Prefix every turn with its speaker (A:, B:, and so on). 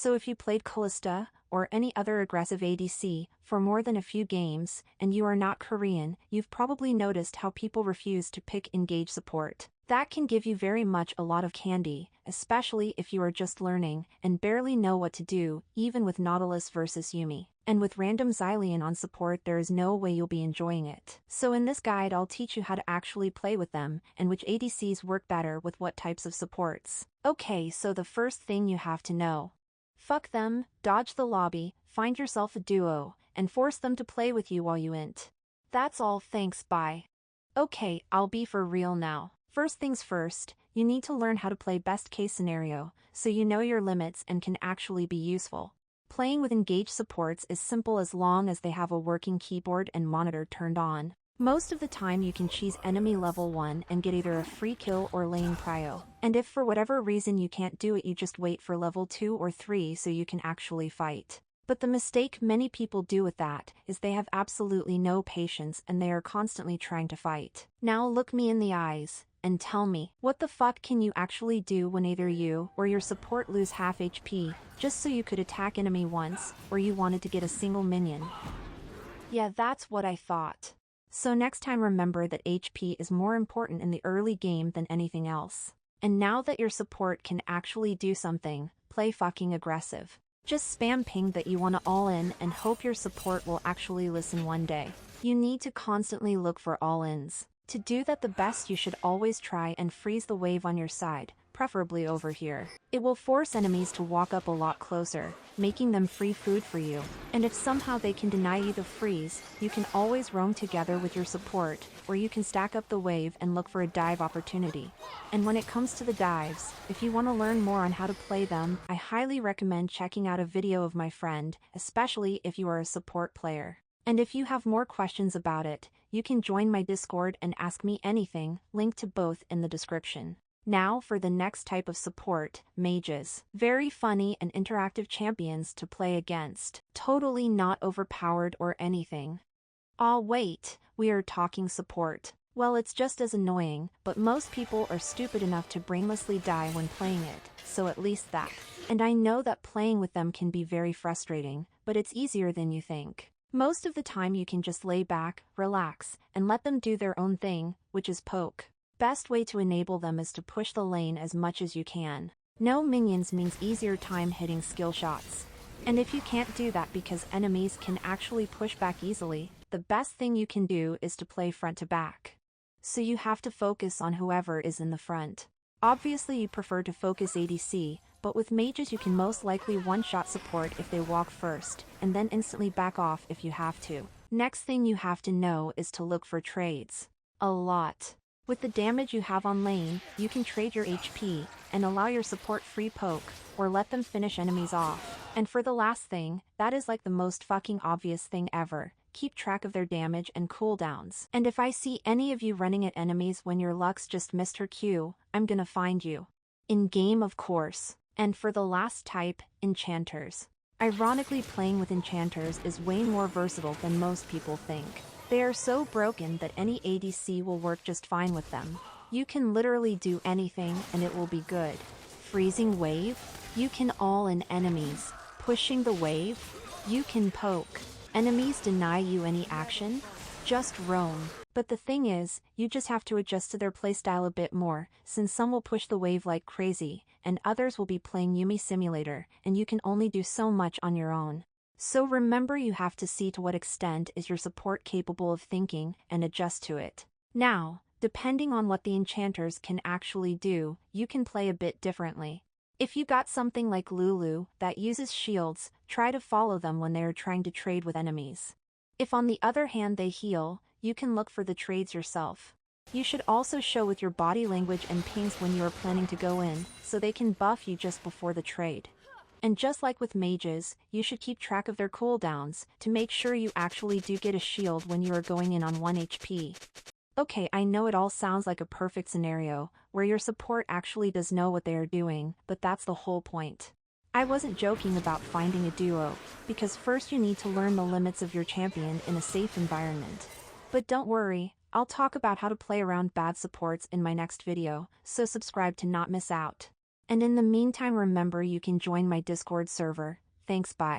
A: So if you played Callista, or any other aggressive ADC, for more than a few games, and you are not Korean, you've probably noticed how people refuse to pick engage support. That can give you very much a lot of candy, especially if you are just learning, and barely know what to do, even with Nautilus versus Yumi. And with random Xylean on support there is no way you'll be enjoying it. So in this guide I'll teach you how to actually play with them, and which ADCs work better with what types of supports. Okay, so the first thing you have to know. Fuck them, dodge the lobby, find yourself a duo, and force them to play with you while you int. That's all, thanks, bye. Okay, I'll be for real now. First things first, you need to learn how to play best case scenario, so you know your limits and can actually be useful. Playing with engaged supports is simple as long as they have a working keyboard and monitor turned on. Most of the time you can cheese enemy level 1 and get either a free kill or lane prio. And if for whatever reason you can't do it, you just wait for level 2 or 3 so you can actually fight. But the mistake many people do with that is they have absolutely no patience and they are constantly trying to fight. Now look me in the eyes and tell me, what the fuck can you actually do when either you or your support lose half HP just so you could attack enemy once, or you wanted to get a single minion? Yeah, that's what I thought. So next time remember that HP is more important in the early game than anything else. And now that your support can actually do something, play fucking aggressive. Just spam ping that you wanna all in and hope your support will actually listen one day. You need to constantly look for all-ins. To do that the best you should always try and freeze the wave on your side, preferably over here. It will force enemies to walk up a lot closer, making them free food for you. And if somehow they can deny you the freeze, you can always roam together with your support, or you can stack up the wave and look for a dive opportunity. And when it comes to the dives, if you want to learn more on how to play them, I highly recommend checking out a video of my friend, especially if you are a support player. And if you have more questions about it, you can join my Discord and ask me anything, link to both in the description. Now for the next type of support, mages. Very funny and interactive champions to play against. Totally not overpowered or anything. Aw wait, we are talking support. Well, it's just as annoying, but most people are stupid enough to brainlessly die when playing it, so at least that. And I know that playing with them can be very frustrating, but it's easier than you think. Most of the time you can just lay back, relax, and let them do their own thing, which is poke. Best way to enable them is to push the lane as much as you can. No minions means easier time hitting skill shots. And if you can't do that because enemies can actually push back easily, the best thing you can do is to play front to back. So you have to focus on whoever is in the front. Obviously you prefer to focus ADC, but with mages you can most likely one-shot support if they walk first, and then instantly back off if you have to. Next thing you have to know is to look for trades. A lot. With the damage you have on lane, you can trade your HP, and allow your support free poke, or let them finish enemies off. And for the last thing, that is like the most fucking obvious thing ever. Keep track of their damage and cooldowns. And if I see any of you running at enemies when your Lux just missed her Q, I'm gonna find you. In game, of course. And for the last type, enchanters. Ironically, playing with enchanters is way more versatile than most people think. They are so broken that any ADC will work just fine with them. You can literally do anything and it will be good. Freezing wave? You can all in enemies. Pushing the wave? You can poke. Enemies deny you any action? Just roam. But the thing is, you just have to adjust to their playstyle a bit more, since some will push the wave like crazy, and others will be playing Yumi Simulator, and you can only do so much on your own. So remember, you have to see to what extent is your support capable of thinking, and adjust to it. Now, depending on what the enchanters can actually do, you can play a bit differently. If you got something like Lulu that uses shields, try to follow them when they are trying to trade with enemies. If on the other hand they heal, you can look for the trades yourself. You should also show with your body language and pings when you are planning to go in, so they can buff you just before the trade. And just like with mages, you should keep track of their cooldowns, to make sure you actually do get a shield when you are going in on 1 HP. Okay, I know it all sounds like a perfect scenario, where your support actually does know what they are doing, but that's the whole point. I wasn't joking about finding a duo, because first you need to learn the limits of your champion in a safe environment. But don't worry, I'll talk about how to play around bad supports in my next video, so subscribe to not miss out. And in the meantime, remember you can join my Discord server. Thanks, bye.